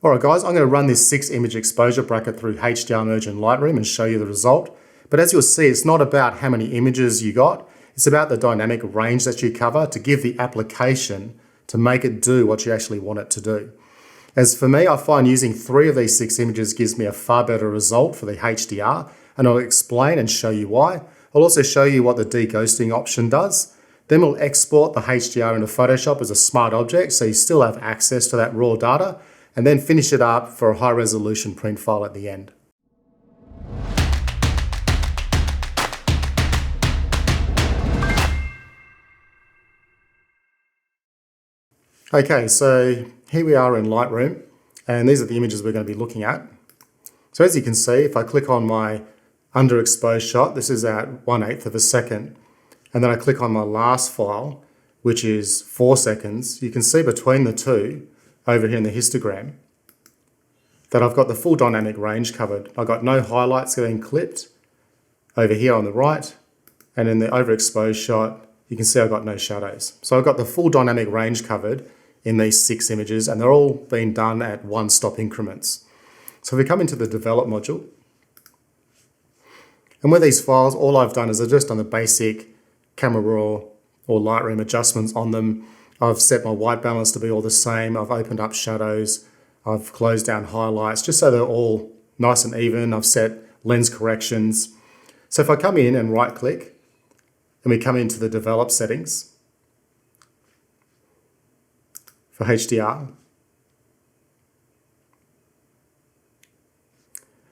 All right, guys, I'm going to run this 6-image exposure bracket through HDR Merge in Lightroom and show you the result. But as you'll see, it's not about how many images you got. It's about the dynamic range that you cover to give the application to make it do what you actually want it to do. As for me, I find using 3 of these 6 images gives me a far better result for the HDR, and I'll explain and show you why. I'll also show you what the deghosting option does. Then we'll export the HDR into Photoshop as a smart object so you still have access to that raw data, and then finish it up for a high resolution print file at the end. Okay, so here we are in Lightroom, and these are the images we're going to be looking at. So as you can see, if I click on my underexposed shot, this is at 1/8 of a second, and then I click on my last file, which is 4 seconds, you can see between the two, over here in the histogram, that I've got the full dynamic range covered. I've got no highlights getting clipped over here on the right, and in the overexposed shot, you can see I've got no shadows. So I've got the full dynamic range covered in these 6 images, and they're all being done at 1-stop increments. So if we come into the Develop module, and with these files, all I've done is I've just done the basic Camera Raw or Lightroom adjustments on them. I've set my white balance to be all the same. I've opened up shadows. I've closed down highlights just so they're all nice and even. I've set lens corrections. So if I come in and right click and we come into the Develop settings for HDR,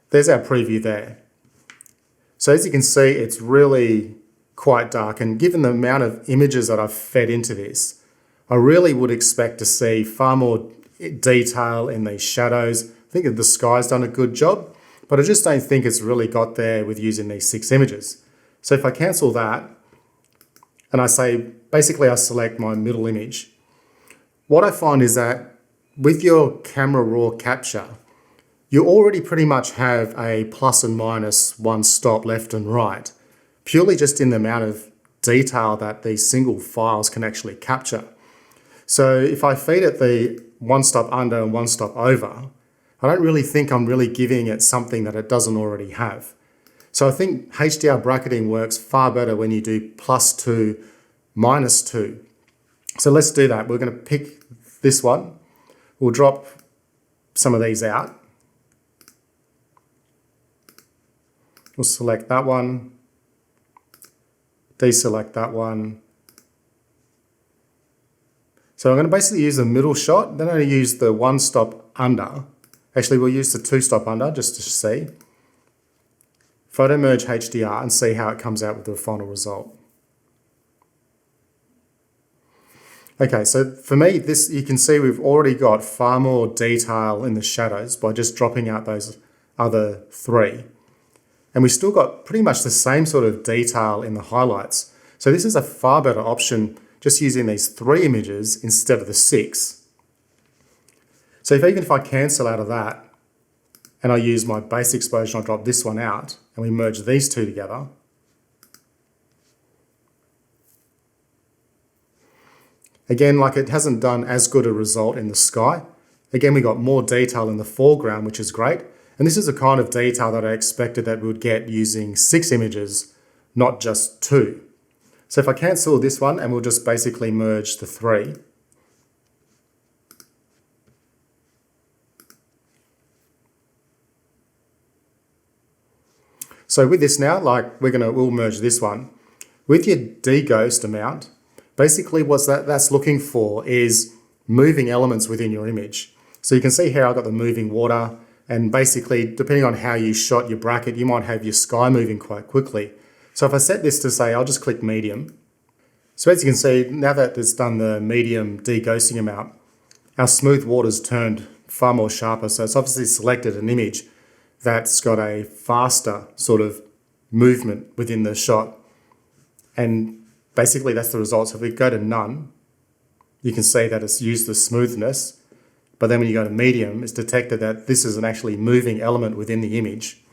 there's our preview there. So as you can see, it's really quite dark, and given the amount of images that I've fed into this, I really would expect to see far more detail in these shadows. I think that the sky's done a good job, but I just don't think it's really got there with using these 6 images. So if I cancel that, and I say, basically I select my middle image, what I find is that with your Camera Raw capture, you already pretty much have a plus and minus 1 stop left and right, purely just in the amount of detail that these single files can actually capture. So if I feed it the 1 stop under and 1 stop over, I don't really think I'm really giving it something that it doesn't already have. So I think HDR bracketing works far better when you do +2, -2. So let's do that. We're going to pick this one. We'll drop some of these out. We'll select that one, deselect that one. So I'm going to basically use the middle shot, then I'm going to use the 1 stop under. Actually, we'll use the 2 stop under just to see. Photo Merge HDR and see how it comes out with the final result. Okay, so for me, this you can see we've already got far more detail in the shadows by just dropping out those other 3. And we still got pretty much the same sort of detail in the highlights. So this is a far better option just using these 3 images instead of the 6. So even if I cancel out of that and I use my base exposure and I drop this one out and we merge these 2 together, again, like it hasn't done as good a result in the sky. Again, we got more detail in the foreground, which is great. And this is the kind of detail that I expected that we would get using 6 images, not just 2. So if I cancel this one and we'll just basically merge the 3. So with this now, like we'll merge this one. With your deghost amount, basically what that's looking for is moving elements within your image. So you can see here I've got the moving water, and basically depending on how you shot your bracket, you might have your sky moving quite quickly. So if I set this to say, I'll just click medium. So as you can see, now that it's done the medium deghosting amount, our smooth water's turned far more sharper. So it's obviously selected an image that's got a faster sort of movement within the shot. And basically that's the result. So if we go to none, you can see that it's used the smoothness, but then when you go to medium, it's detected that this is an actually moving element within the image.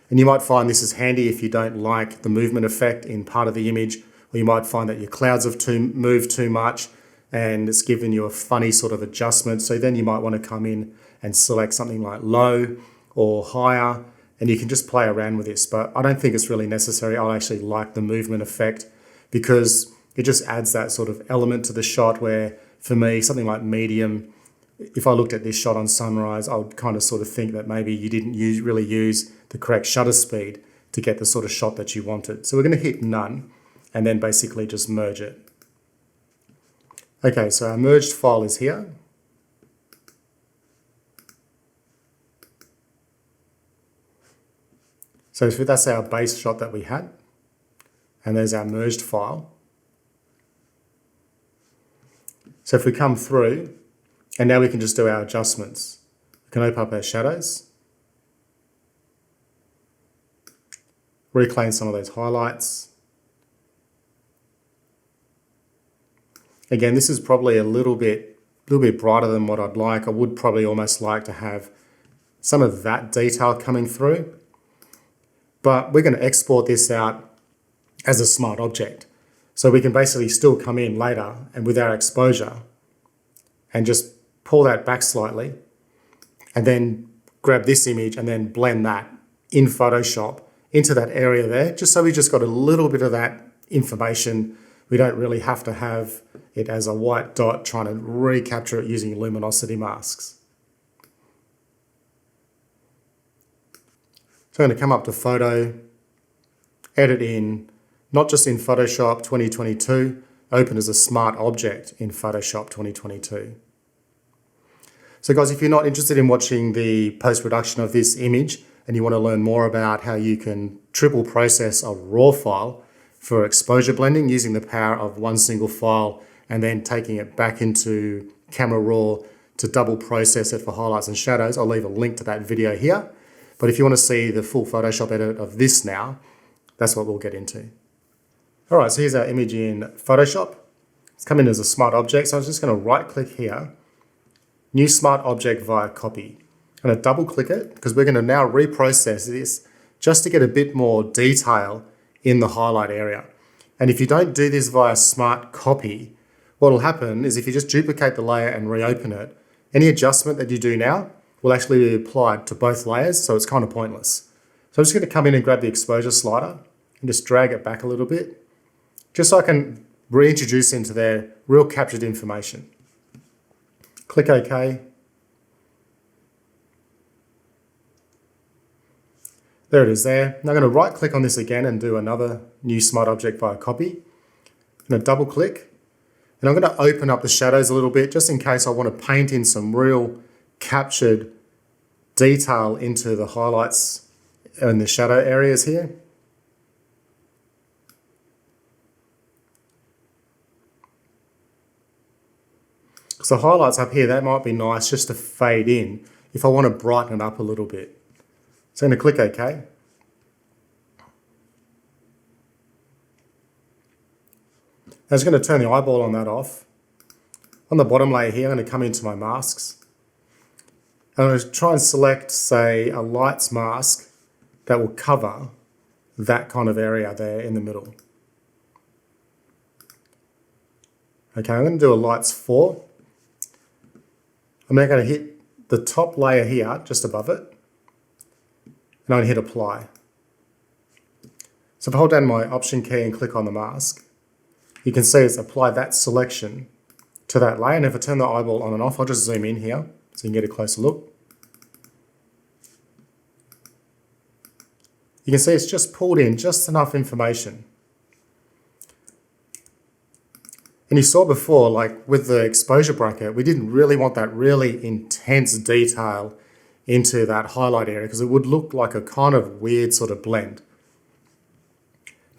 And you might find this is handy if you don't like the movement effect in part of the image, or you might find that your clouds have moved too much and it's given you a funny sort of adjustment. So then you might want to come in and select something like low or higher, and you can just play around with this. But I don't think it's really necessary. I actually like the movement effect because it just adds that sort of element to the shot where, for me, something like medium, if I looked at this shot on sunrise, I would kind of sort of think that maybe you didn't really use the correct shutter speed to get the sort of shot that you wanted. So we're going to hit none and then basically just merge it. Okay, so our merged file is here. So that's our base shot that we had. And there's our merged file. So if we come through, and now we can just do our adjustments. We can open up our shadows, reclaim some of those highlights. Again, this is probably a little bit brighter than what I'd like. I would probably almost like to have some of that detail coming through. But we're going to export this out as a smart object. So we can basically still come in later and with our exposure and just pull that back slightly and then grab this image and then blend that in Photoshop into that area there, just so we just got a little bit of that information. We don't really have to have it as a white dot trying to recapture it using luminosity masks. So I'm going to come up to Photo, edit in, not just in Photoshop 2022, open as a smart object in Photoshop 2022. So guys, if you're not interested in watching the post-production of this image and you want to learn more about how you can triple process a RAW file for exposure blending using the power of one single file and then taking it back into Camera Raw to double process it for highlights and shadows, I'll leave a link to that video here. But if you want to see the full Photoshop edit of this now, that's what we'll get into. All right, so here's our image in Photoshop. It's come in as a smart object, so I'm just going to right click here, new smart object via copy. I'm going to double click it because we're going to now reprocess this just to get a bit more detail in the highlight area. And if you don't do this via smart copy, what will happen is if you just duplicate the layer and reopen it, any adjustment that you do now will actually be applied to both layers, so it's kind of pointless. So I'm just going to come in and grab the exposure slider and just drag it back a little bit, just so I can reintroduce into their real captured information. Click OK. There it is there. Now I'm going to right click on this again and do another new smart object via copy. I'm going to double click and I'm going to open up the shadows a little bit just in case I want to paint in some real captured detail into the highlights and the shadow areas here. So the highlights up here, that might be nice just to fade in if I want to brighten it up a little bit. So I'm going to click OK. I'm just going to turn the eyeball on that off. On the bottom layer here, I'm going to come into my masks. I'm going to try and select, say, a lights mask that will cover that kind of area there in the middle. Okay, I'm going to do a lights 4. I'm now going to hit the top layer here, just above it, and I'm going to hit apply. So if I hold down my option key and click on the mask, you can see it's applied that selection to that layer. And if I turn the eyeball on and off, I'll just zoom in here so you can get a closer look. You can see it's just pulled in just enough information. And you saw before, like with the exposure bracket, we didn't really want that really intense detail into that highlight area because it would look like a kind of weird sort of blend.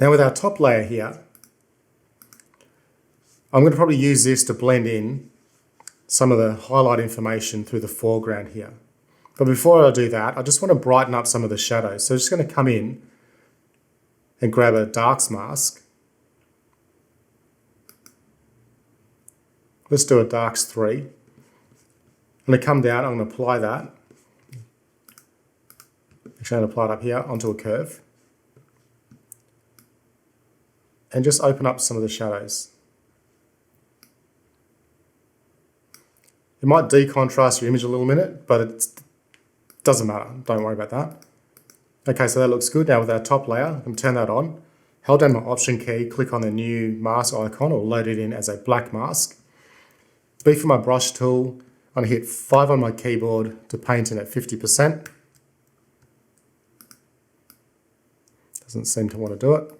Now with our top layer here, I'm going to probably use this to blend in some of the highlight information through the foreground here. But before I do that, I just want to brighten up some of the shadows. So I'm just going to come in and grab a darks mask. Let's do a darks 3. I'm going to come down, I'm going to apply that. Actually, I'm going to apply it up here onto a curve. And just open up some of the shadows. It might decontrast your image a little minute, but it doesn't matter. Don't worry about that. Okay, so that looks good. Now with our top layer, I can turn that on. Hold down my Option key, click on the new mask icon, or load it in as a black mask. B for my brush tool, I'm going to hit 5 on my keyboard to paint in at 50%. Doesn't seem to want to do it.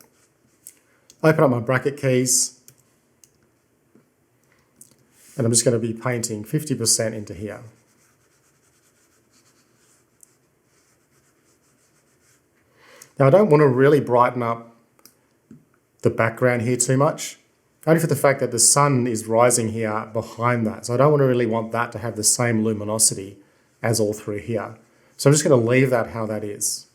Open up my bracket keys, and I'm just going to be painting 50% into here. Now I don't want to really brighten up the background here too much, only for the fact that the sun is rising here behind that. So I don't really want that to have the same luminosity as all through here. So I'm just going to leave that how that is.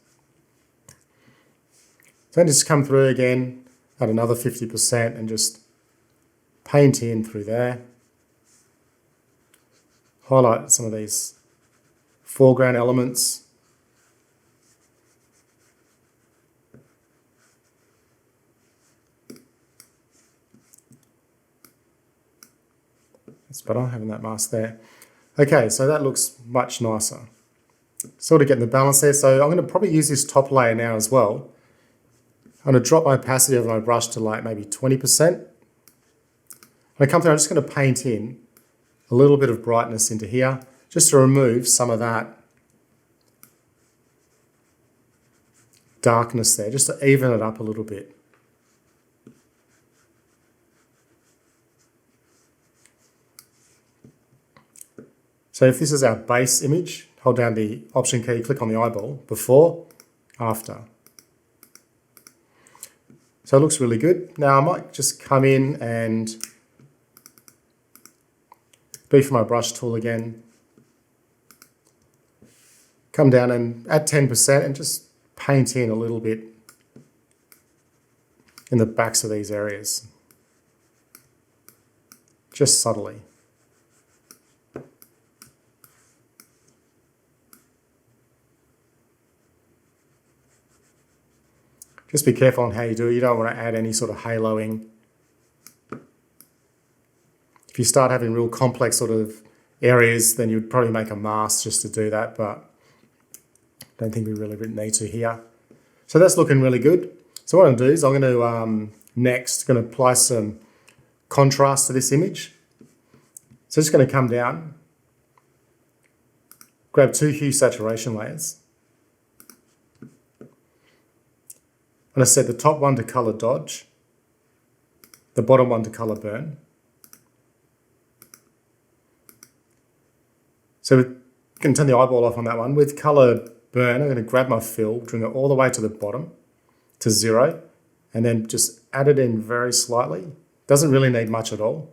So then just come through again at another 50% and just paint in through there. Highlight some of these foreground elements. It's better having that mask there. Okay, so that looks much nicer. Sort of getting the balance there. So I'm going to probably use this top layer now as well. I'm going to drop my opacity of my brush to like maybe 20%. When I come through, I'm just going to paint in a little bit of brightness into here, just to remove some of that darkness there, just to even it up a little bit. So if this is our base image, hold down the Option key, click on the eyeball, before, after. So it looks really good. Now I might just come in and B for my brush tool again. Come down and add 10% and just paint in a little bit in the backs of these areas. Just subtly. Just be careful on how you do it. You don't want to add any sort of haloing. If you start having real complex sort of areas, then you'd probably make a mask just to do that, but I don't think we really need to here. So that's looking really good. So what I'm going to do is I'm going to apply some contrast to this image. So just going to come down, grab 2 hue saturation layers. I'm going to set the top one to color dodge, the bottom one to color burn. So we can turn the eyeball off on that one. With color burn, I'm going to grab my fill, bring it all the way to the bottom to 0, and then just add it in very slightly. Doesn't really need much at all.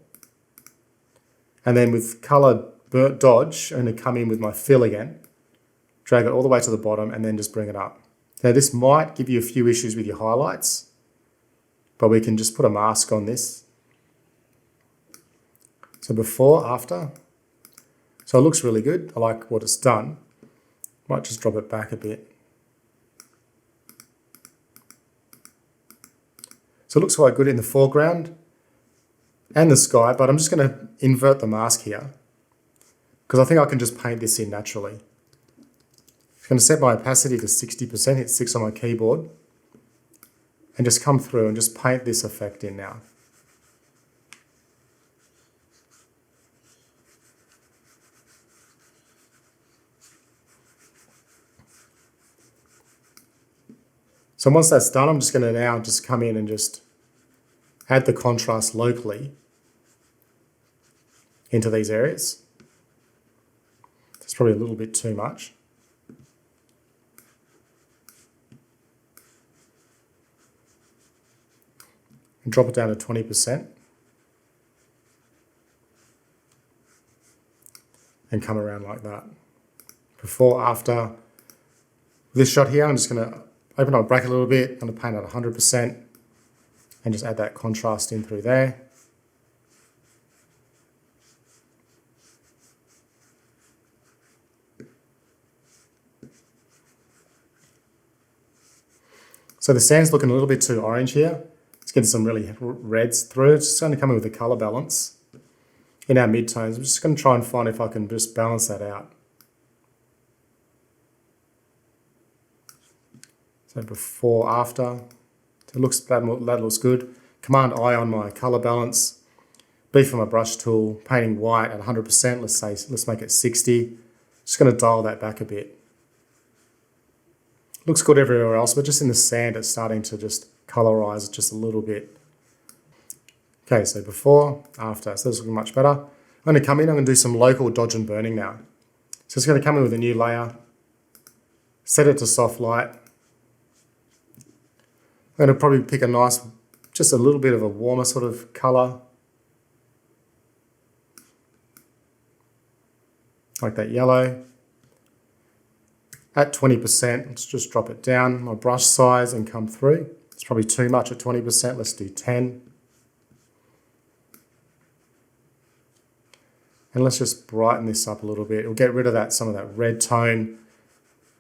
And then with color dodge, I'm going to come in with my fill again, drag it all the way to the bottom, and then just bring it up. Now this might give you a few issues with your highlights, but we can just put a mask on this. So before, after. So it looks really good. I like what it's done. Might just drop it back a bit. So it looks quite good in the foreground and the sky, but I'm just going to invert the mask here because I think I can just paint this in naturally. I'm going to set my opacity to 60%, hit 6 on my keyboard, and just come through and just paint this effect in now. So once that's done, I'm just going to now just come in and just add the contrast locally into these areas. It's probably a little bit too much. And drop it down to 20%. And come around like that. Before, after. This shot here, I'm just going to open up a bracket a little bit. I'm going to paint at 100% and just add that contrast in through there. So the sand's looking a little bit too orange here. It's getting some really reds through. It's just going to come in with a color balance. in our midtones. I'm just going to try and find if I can just balance that out. So before, after, so that looks good. Command I on my color balance. B for my brush tool, painting white at 100%, let's make it 60. Just going to dial that back a bit. Looks good everywhere else, but just in the sand it's starting to just colorize just a little bit. Okay, so before, after, so this is looking much better. I'm going to come in, I'm going to do some local dodge and burning now. So it's going to come in with a new layer, set it to soft light. I'm going to probably pick a nice, just a little bit of a warmer sort of color. Like that yellow. At 20%, let's just drop it down, my brush size, and come through. It's probably too much at 20%, let's do 10. And let's just brighten this up a little bit. We'll get rid of some of that red tone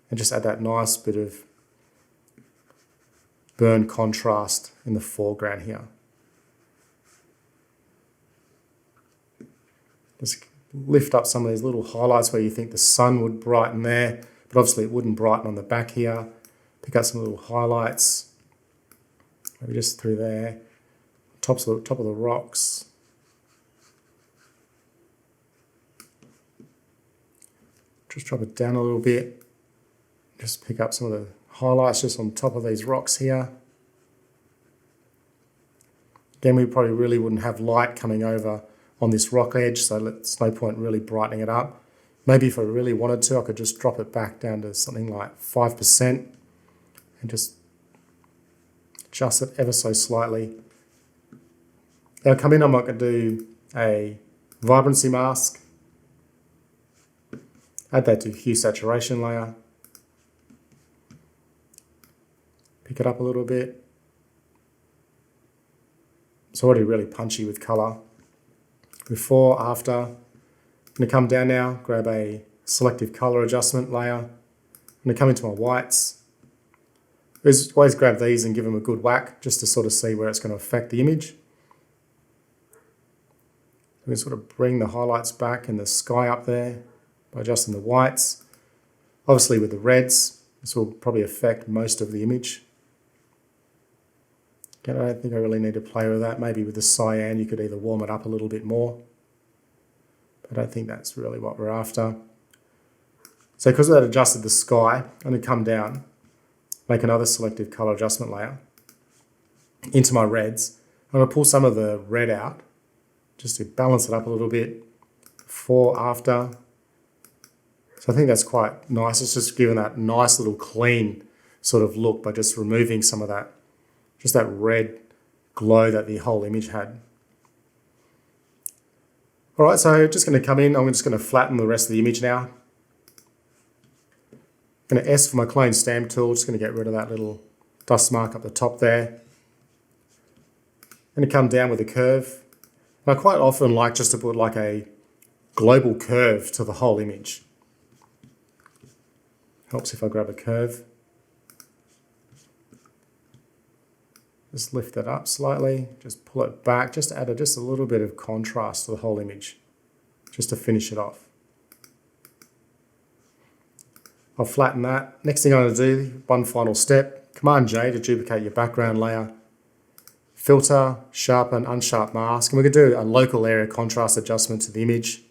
and just add that nice bit of burn contrast in the foreground here. Just lift up some of these little highlights where you think the sun would brighten there, but obviously it wouldn't brighten on the back here. Pick out some little highlights, maybe just through there, top of the rocks. Just drop it down a little bit. Just pick up some of the highlights just on top of these rocks here. Again, we probably really wouldn't have light coming over on this rock edge, so there's no point really brightening it up. Maybe if I really wanted to, I could just drop it back down to something like 5% and just adjust it ever so slightly. Now come in, I'm going to do a vibrancy mask. Add that to hue saturation layer. Pick it up a little bit. It's already really punchy with color. Before, after. I'm going to come down now, grab a selective color adjustment layer. I'm going to come into my whites. Always grab these and give them a good whack just to sort of see where it's going to affect the image. I'm going to sort of bring the highlights back and the sky up there by adjusting the whites. Obviously with the reds, this will probably affect most of the image. Again, I don't think I really need to play with that. Maybe with the cyan you could either warm it up a little bit more. But I don't think that's really what we're after. So because that adjusted the sky, I'm going to come down, make another selective color adjustment layer into my reds. I'm going to pull some of the red out just to balance it up a little bit. Before, after. So I think that's quite nice. It's just giving that nice little clean sort of look by just removing some of that, just that red glow that the whole image had. All right, so just going to come in. I'm just going to flatten the rest of the image now. I'm going to S for my clone stamp tool. Just going to get rid of that little dust mark up the top there. I'm going to come down with a curve. And I quite often like just to put like a global curve to the whole image. Helps if I grab a curve. Just lift that up slightly, just pull it back, just to add just a little bit of contrast to the whole image, just to finish it off. I'll flatten that. Next thing I'm going to do, one final step, Command J to duplicate your background layer. Filter, sharpen, unsharp mask, and we're going to do a local area contrast adjustment to the image.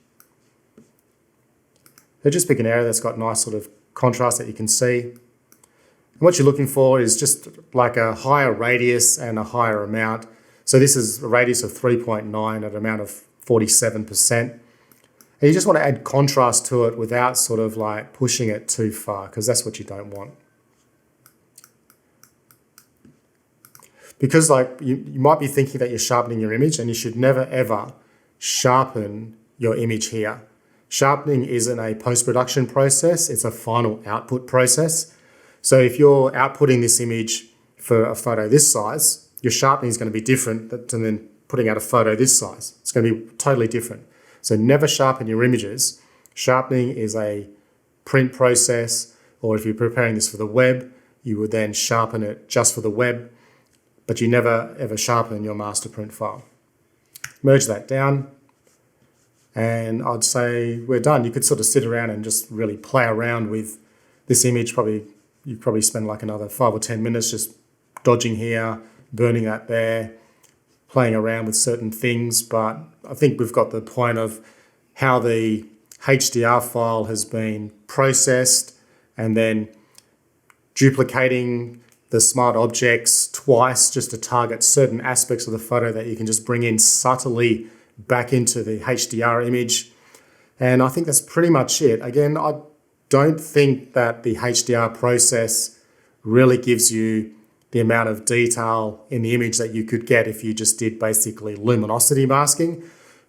So just pick an area that's got nice sort of contrast that you can see. And what you're looking for is just like a higher radius and a higher amount. So this is a radius of 3.9 at an amount of 47%. And you just want to add contrast to it without sort of like pushing it too far, because that's what you don't want. Because like you might be thinking that you're sharpening your image, and you should never ever sharpen your image here. Sharpening isn't a post-production process, it's a final output process. So if you're outputting this image for a photo this size, your sharpening is going to be different than then putting out a photo this size. It's going to be totally different. So never sharpen your images. Sharpening is a print process, or if you're preparing this for the web, you would then sharpen it just for the web, but you never ever sharpen your master print file. Merge that down. and I'd say we're done. You could sort of sit around and just really play around with this image. You'd probably spend like another 5 or 10 minutes just dodging here, burning that there, playing around with certain things. But I think we've got the point of how the HDR file has been processed and then duplicating the smart objects twice just to target certain aspects of the photo that you can just bring in subtly back into the HDR image. And I think that's pretty much it. Again, I don't think that the HDR process really gives you the amount of detail in the image that you could get if you just did basically luminosity masking.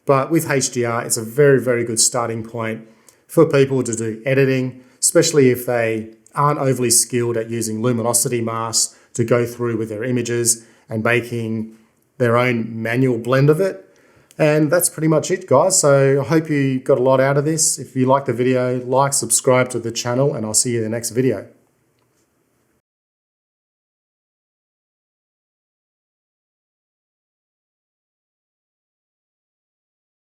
But with HDR, it's a very, very good starting point for people to do editing, especially if they aren't overly skilled at using luminosity masks to go through with their images and making their own manual blend of it. And that's pretty much it, guys. So I hope you got a lot out of this. If you like the video, like, subscribe to the channel, and I'll see you in the next video.